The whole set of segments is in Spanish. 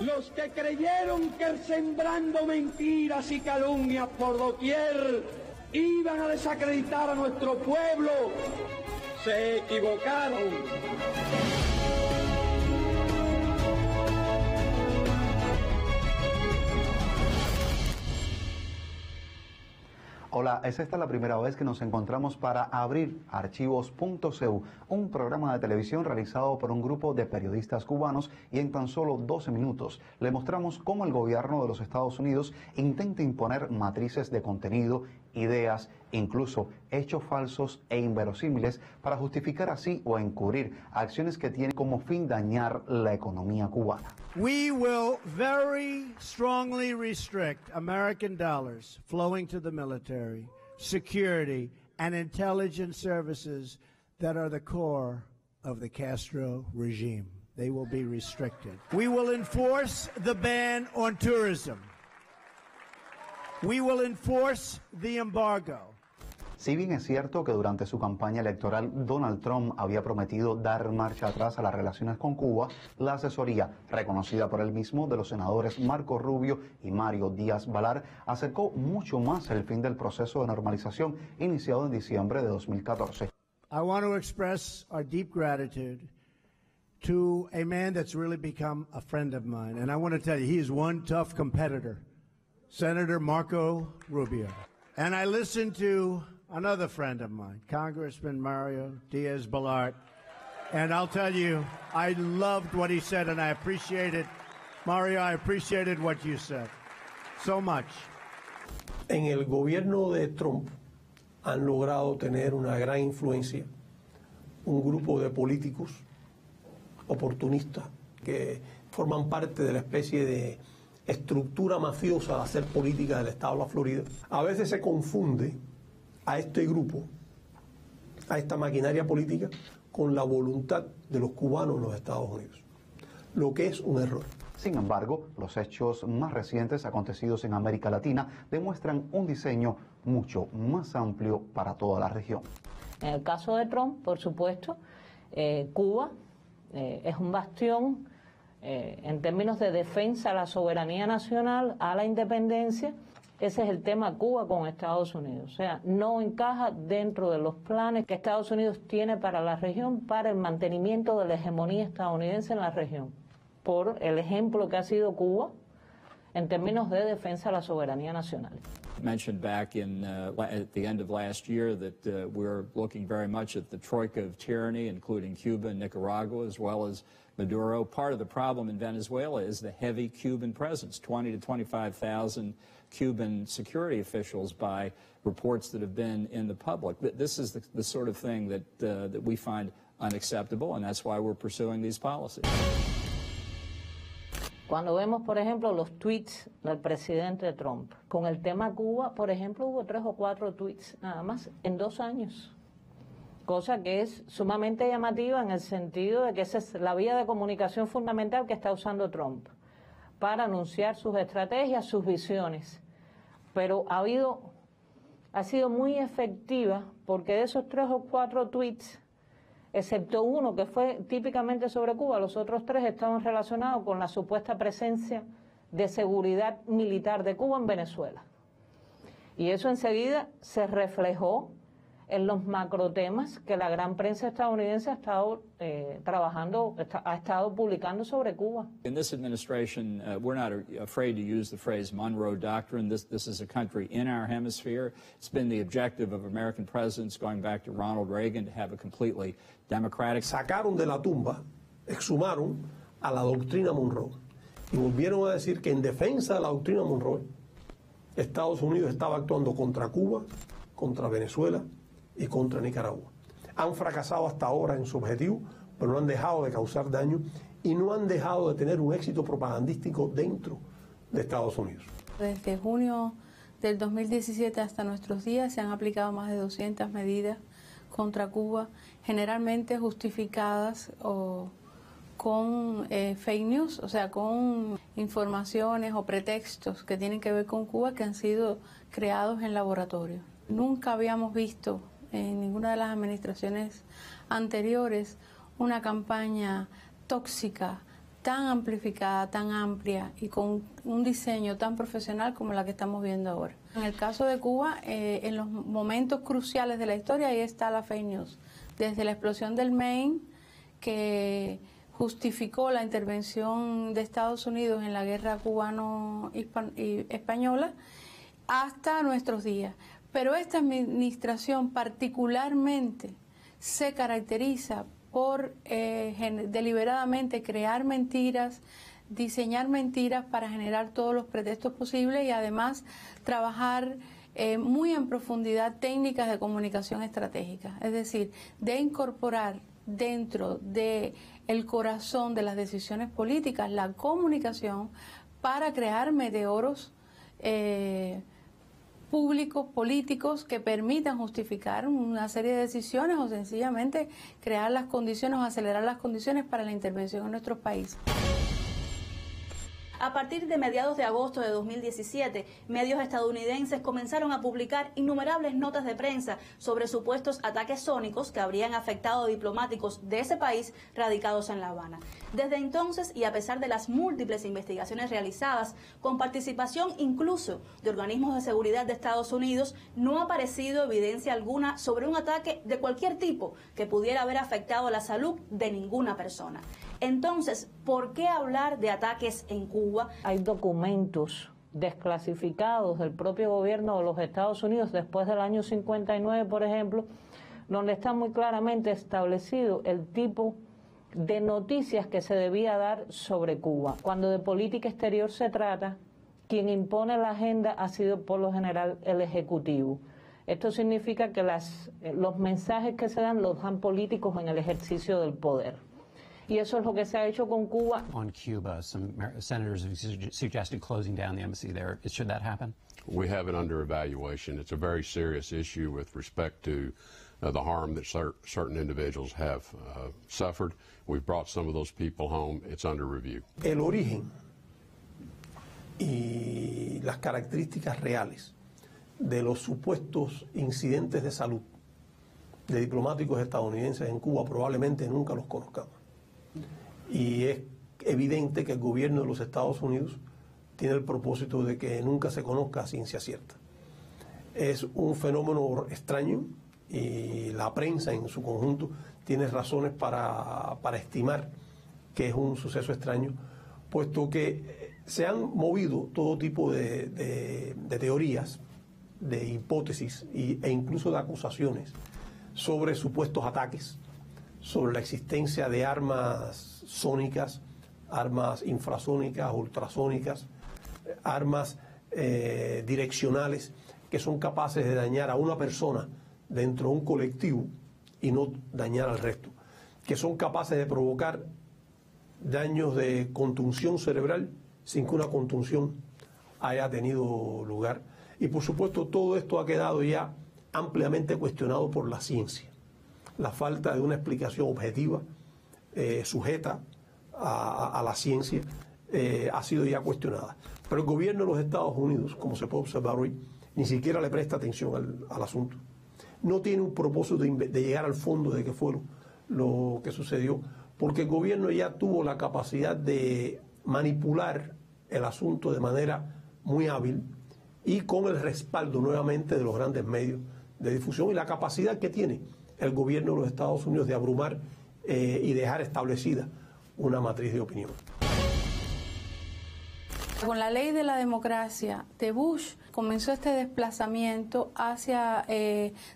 Los que creyeron que sembrando mentiras y calumnias por doquier iban a desacreditar a nuestro pueblo, se equivocaron. Hola, es esta la primera vez que nos encontramos para abrir archivos.cu, un programa de televisión realizado por un grupo de periodistas cubanos, y en tan solo 12 minutos le mostramos cómo el gobierno de los Estados Unidos intenta imponer matrices de contenido, ideas, incluso hechos falsos e inverosímiles para justificar así o encubrir acciones que tienen como fin dañar la economía cubana. We will very strongly restrict American dollars flowing to the military, security, and intelligence services that are the core of the Castro regime. They will be restricted. We will enforce the ban on tourism. We will enforce the embargo. Si bien es cierto que durante su campaña electoral Donald Trump había prometido dar marcha atrás a las relaciones con Cuba, la asesoría, reconocida por él mismo, de los senadores Marco Rubio y Mario Díaz-Balart, acercó mucho más el fin del proceso de normalización iniciado en diciembre de 2014. I want to express our deep gratitude to a man that's really become a friend of mine, and I want to tell you, he is one tough competitor, Senator Marco Rubio. And I listened to another friend of mine, Congressman Mario Diaz-Balart, and I'll tell you, I loved what he said, and I appreciated, Mario, I appreciated what you said so much. En el gobierno de Trump han logrado tener una gran influencia un grupo de políticos oportunistas que forman parte de la especie de estructura mafiosa de hacer política del estado de la Florida. A veces se confunde a este grupo, a esta maquinaria política, con la voluntad de los cubanos en los Estados Unidos, lo que es un error. Sin embargo, los hechos más recientes acontecidos en América Latina demuestran un diseño mucho más amplio para toda la región. En el caso de Trump, por supuesto, Cuba es un bastión en términos de defensa a la soberanía nacional, a la independencia. Ese es el tema Cuba con Estados Unidos. O sea, no encaja dentro de los planes que Estados Unidos tiene para la región, para el mantenimiento de la hegemonía estadounidense en la región, por el ejemplo que ha sido Cuba en términos de defensa a la soberanía nacional. Mentioned back at the end of last year that we're looking very much at the troika of tyranny, including Cuba and Nicaragua, as well as Maduro. Part of the problem in Venezuela is the heavy Cuban presence, 20 to 25,000 Cuban security officials by reports that have been in the public. This is the sort of thing that we find unacceptable, and that's why we're pursuing these policies. Cuando vemos, por ejemplo, los tweets del presidente Trump, con el tema Cuba, por ejemplo, hubo 3 o 4 tweets nada más en 2 años, cosa que es sumamente llamativa en el sentido de que esa es la vía de comunicación fundamental que está usando Trump para anunciar sus estrategias, sus visiones. Pero ha sido muy efectiva porque de esos 3 o 4 tweets, excepto uno que fue típicamente sobre Cuba, los otros 3 estaban relacionados con la supuesta presencia de seguridad militar de Cuba en Venezuela. Y eso enseguida se reflejó en los macrotemas que la gran prensa estadounidense ha estado ha estado publicando sobre Cuba. In this administration, we're not afraid to use the phrase Monroe Doctrine. This is a country in our hemisphere. It's been the objective of American presidents going back to Ronald Reagan to have a completely democratic. Sacaron de la tumba, exhumaron a la doctrina Monroe y volvieron a decir que en defensa de la doctrina Monroe, Estados Unidos estaba actuando contra Cuba, contra Venezuela y contra Nicaragua. Han fracasado hasta ahora en su objetivo, pero no han dejado de causar daño y no han dejado de tener un éxito propagandístico dentro de Estados Unidos. Desde junio del 2017 hasta nuestros días se han aplicado más de 200 medidas contra Cuba, generalmente justificadas con fake news, o sea, con informaciones o pretextos que tienen que ver con Cuba que han sido creados en laboratorio. Nunca habíamos visto en ninguna de las administraciones anteriores una campaña tóxica, tan amplificada, tan amplia y con un diseño tan profesional como la que estamos viendo ahora. En el caso de Cuba, en los momentos cruciales de la historia, ahí está la fake news. Desde la explosión del Maine, que justificó la intervención de Estados Unidos en la guerra cubano-española, hasta nuestros días. Pero esta administración particularmente se caracteriza por deliberadamente crear mentiras, diseñar mentiras para generar todos los pretextos posibles y además trabajar muy en profundidad técnicas de comunicación estratégica, es decir, de incorporar dentro del corazón de las decisiones políticas la comunicación para crear meteoros públicos, políticos que permitan justificar una serie de decisiones o sencillamente crear las condiciones o acelerar las condiciones para la intervención en nuestros países. A partir de mediados de agosto de 2017, medios estadounidenses comenzaron a publicar innumerables notas de prensa sobre supuestos ataques sónicos que habrían afectado a diplomáticos de ese país radicados en La Habana. Desde entonces, y a pesar de las múltiples investigaciones realizadas, con participación incluso de organismos de seguridad de Estados Unidos, no ha aparecido evidencia alguna sobre un ataque de cualquier tipo que pudiera haber afectado la salud de ninguna persona. Entonces, ¿por qué hablar de ataques en Cuba? Hay documentos desclasificados del propio gobierno de los Estados Unidos después del año 59, por ejemplo, donde está muy claramente establecido el tipo de noticias que se debía dar sobre Cuba. Cuando de política exterior se trata, quien impone la agenda ha sido por lo general el Ejecutivo. Esto significa que los mensajes que se dan los dan políticos en el ejercicio del poder. Y eso es lo que se ha hecho con Cuba. On Cuba, some senators have suggested closing down the embassy there. Should that happen? We have it under evaluation. It's a very serious issue with respect to the harm that certain individuals have suffered. We've brought some of those people home. It's under review. El origen y las características reales de los supuestos incidentes de salud de diplomáticos estadounidenses en Cuba probablemente nunca los conozcamos. Y es evidente que el gobierno de los Estados Unidos tiene el propósito de que nunca se conozca a ciencia cierta. Es un fenómeno extraño y la prensa en su conjunto tiene razones para estimar que es un suceso extraño, puesto que se han movido todo tipo de teorías, de hipótesis e incluso de acusaciones sobre supuestos ataques, sobre la existencia de armas sónicas, armas infrasónicas, ultrasónicas, armas direccionales que son capaces de dañar a una persona dentro de un colectivo y no dañar al resto, que son capaces de provocar daños de contunción cerebral sin que una contunción haya tenido lugar. Y por supuesto todo esto ha quedado ya ampliamente cuestionado por la ciencia. La falta de una explicación objetiva, sujeta a la ciencia, ha sido ya cuestionada. Pero el gobierno de los Estados Unidos, como se puede observar hoy, ni siquiera le presta atención al asunto. No tiene un propósito de llegar al fondo de qué fue lo que sucedió, porque el gobierno ya tuvo la capacidad de manipular el asunto de manera muy hábil y con el respaldo nuevamente de los grandes medios de difusión y la capacidad que tiene el gobierno de los Estados Unidos de abrumar y dejar establecida una matriz de opinión. Con la ley de la democracia de Bush comenzó este desplazamiento hacia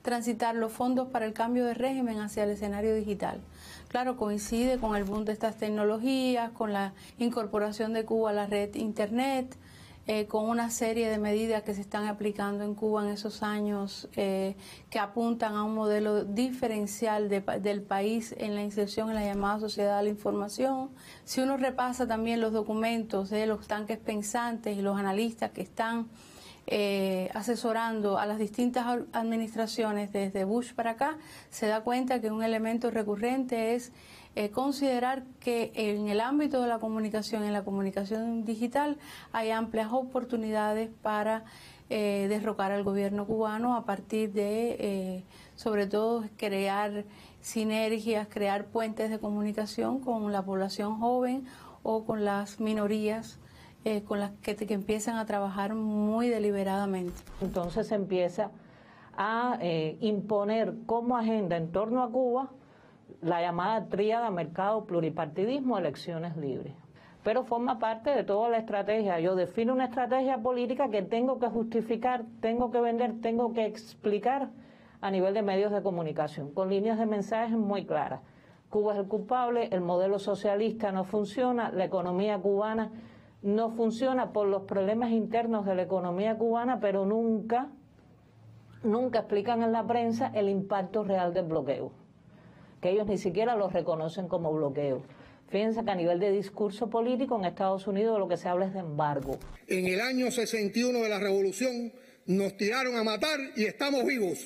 transitar los fondos para el cambio de régimen hacia el escenario digital. Claro, coincide con el boom de estas tecnologías, con la incorporación de Cuba a la red Internet, con una serie de medidas que se están aplicando en Cuba en esos años que apuntan a un modelo diferencial del país en la inserción en la llamada sociedad de la información. Si uno repasa también los documentos de los tanques pensantes y los analistas que están asesorando a las distintas administraciones desde Bush para acá, se da cuenta que un elemento recurrente es considerar que en el ámbito de la comunicación, en la comunicación digital, hay amplias oportunidades para derrocar al gobierno cubano a partir de, sobre todo, crear sinergias, crear puentes de comunicación con la población joven o con las minorías con las que empiezan a trabajar muy deliberadamente. Entonces se empieza a imponer como agenda en torno a Cuba la llamada tríada mercado, pluripartidismo, elecciones libres. Pero forma parte de toda la estrategia. Yo defino una estrategia política que tengo que justificar, tengo que vender, tengo que explicar a nivel de medios de comunicación, con líneas de mensajes muy claras. Cuba es el culpable, el modelo socialista no funciona, la economía cubana no funciona por los problemas internos de la economía cubana, pero nunca explican en la prensa el impacto real del bloqueo, que ellos ni siquiera lo reconocen como bloqueo. Fíjense que a nivel de discurso político en Estados Unidos lo que se habla es de embargo. En el año 61 de la Revolución nos tiraron a matar y estamos vivos.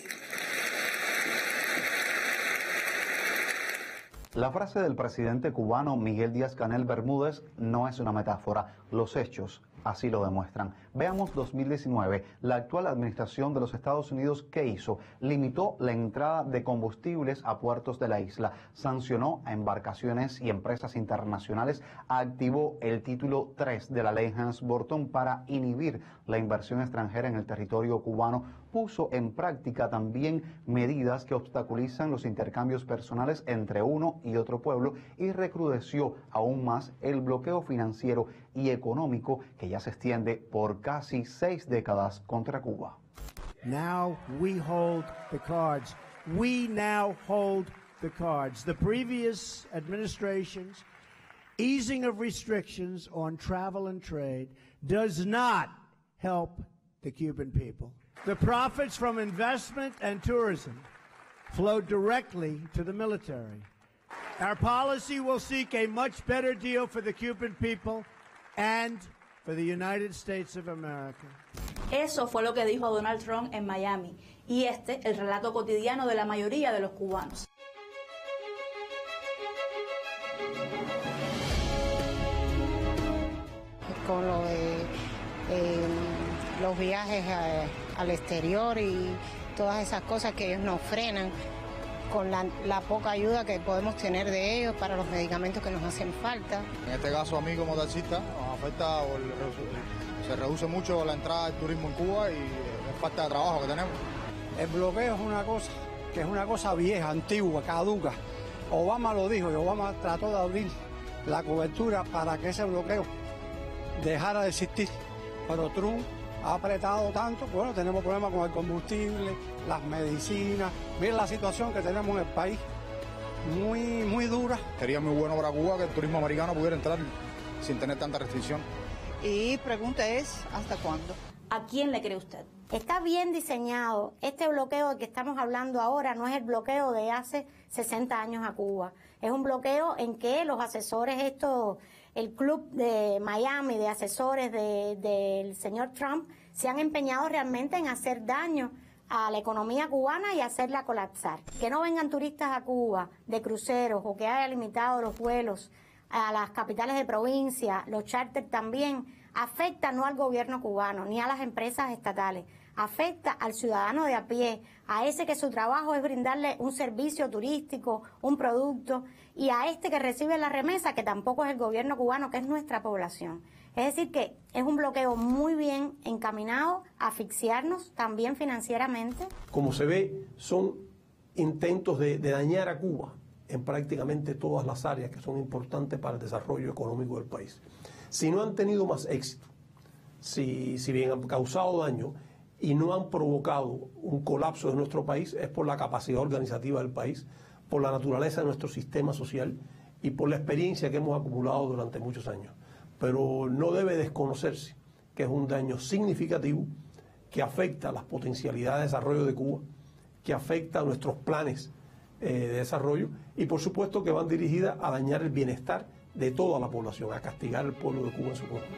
La frase del presidente cubano Miguel Díaz-Canel Bermúdez no es una metáfora, los hechos así lo demuestran. Veamos 2019, la actual administración de los Estados Unidos, ¿qué hizo? Limitó la entrada de combustibles a puertos de la isla, sancionó a embarcaciones y empresas internacionales, activó el título 3 de la ley Helms-Burton para inhibir la inversión extranjera en el territorio cubano, puso en práctica también medidas que obstaculizan los intercambios personales entre uno y otro pueblo y recrudeció aún más el bloqueo financiero y económico que ya se extiende por casi 6 décadas contra Cuba. Now we hold the cards. We now hold the cards. The previous administration's easing of restrictions on travel and trade does not help the Cuban people. The profits from investment and tourism flow directly to the military. Our policy will seek a much better deal for the Cuban people and for the United States of America. Eso fue lo que dijo Donald Trump en Miami, y el relato cotidiano de la mayoría de los cubanos. Con lo de los viajes al exterior y todas esas cosas que ellos nos frenan, con la poca ayuda que podemos tener de ellos para los medicamentos que nos hacen falta. En este caso a mí como taxista nos afecta, se reduce mucho la entrada del turismo en Cuba y la falta de trabajo que tenemos. El bloqueo es una cosa que es una cosa vieja, antigua, caduca. Obama lo dijo y Obama trató de abrir la cobertura para que ese bloqueo dejara de existir, pero Trump ha apretado tanto. Bueno, tenemos problemas con el combustible, las medicinas. Miren la situación que tenemos en el país, muy dura. Sería muy bueno para Cuba que el turismo americano pudiera entrar sin tener tanta restricción. Y pregunta es, ¿hasta cuándo? ¿A quién le cree usted? Está bien diseñado. Este bloqueo del que estamos hablando ahora no es el bloqueo de hace 60 años a Cuba. Es un bloqueo en que los asesores, el club de Miami de asesores del señor Trump, se han empeñado realmente en hacer daño a la economía cubana y hacerla colapsar. Que no vengan turistas a Cuba de cruceros o que haya limitado los vuelos a las capitales de provincia, los charters también, afecta no al gobierno cubano ni a las empresas estatales, afecta al ciudadano de a pie, a ese que su trabajo es brindarle un servicio turístico, un producto, y a este que recibe la remesa, que tampoco es el gobierno cubano, que es nuestra población. Es decir, que es un bloqueo muy bien encaminado a asfixiarnos también financieramente. Como se ve, son intentos de dañar a Cuba en prácticamente todas las áreas que son importantes para el desarrollo económico del país. Si no han tenido más éxito, si bien han causado daño y no han provocado un colapso de nuestro país, es por la capacidad organizativa del país, por la naturaleza de nuestro sistema social y por la experiencia que hemos acumulado durante muchos años. Pero no debe desconocerse que es un daño significativo que afecta a las potencialidades de desarrollo de Cuba, que afecta a nuestros planes de desarrollo y por supuesto que van dirigidas a dañar el bienestar de toda la población, a castigar al pueblo de Cuba en su conjunto.